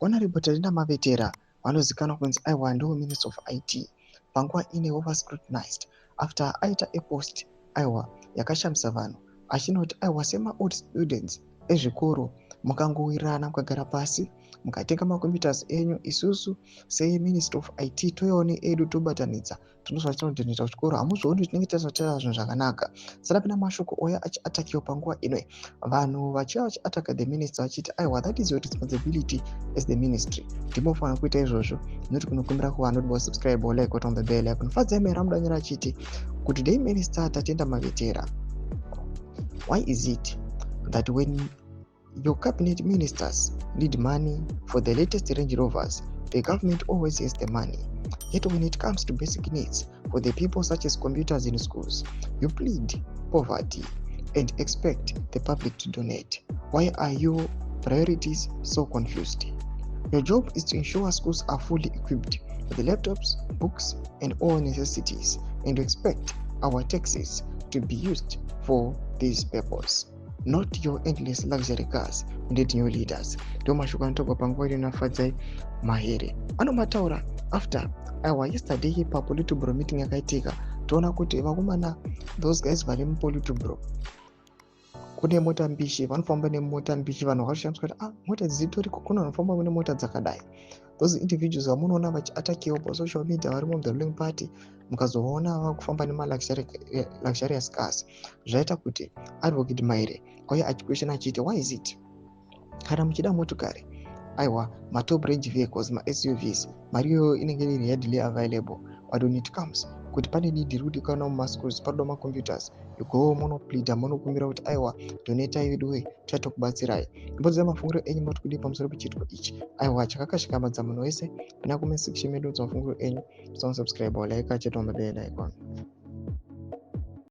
Honorable Tarina Mavetera vanozikanwa kunzi aiwa ndiwo Minister of IT panguva ine over scrutinized after aita a post aiwa yakashamisa vanhu achinoti aiwa sema-old students ezvikoro mukangowirirana mukagara pasi mukatenga macomputers enyu, isusu seMinister of IT touyawo needu tobatanidza tinozva tinodhoneta kuchikoro, hamuzvioni tinenge taita zvinhu zvakanaka. Saka pana mashoko oya achiatakiwa panguva ino vanhu vachiva vachiataka the minister vachiti aiwa that is your responsibility as the ministry, ndimofanira kuita izvozvo. Noti kunokumbira kuvanhu kuti subscribe like on the bell icon. Fadzai mai ramudanyira achiti kuti today minister Tatenda Mavetera, why is it that when your cabinet ministers need money for the latest Range Rovers, the government always has the money, yet when it comes to basic needs for the people such as computers in schools, you plead poverty and expect the public to donate? Why are your priorities so confused? Your job is to ensure schools are fully equipped with laptops, books, and all necessities, and you expect our taxes to be used for this purpose, not your endless luxury cars and your leaders. Ndio mashoko anotogwa panguva ino Fadzai Mahere anomataura after our yesterday paPolitburo meeting yakaitika. Toona kuti vakomana those guys vari muPolitburo kune mota mbishi, vanofamba nemota mbishi, vanhu vakashandiswa kuti mota dzitoriko, kuna vanofamba nemota dzakadai. Those individuals vamunoona vachiatakiwa pasocial media varimo the ruling party, mukazovaona vakufamba luxurious cars, zvaita kuti Advocate Mahere auya achiquestion achiti why is it kana muchida motokari aiwa matop range vehicles, maSUVs, mari iyoyo inenge iri readily available, but when it comes kuti pane need rekuti kana mumaschools panoda macomputers, you go monopleada, munokumbira kuti aiwa donatai weduwe tichaita kubatsirai. Mbodzai mafungiro enyu mati kudii pamusoro pechiitiko ichi. Aiwa chakakashikamadza munhu wese pana comment section medu mafungiro enyu, subscribe like acheta on the bell icon.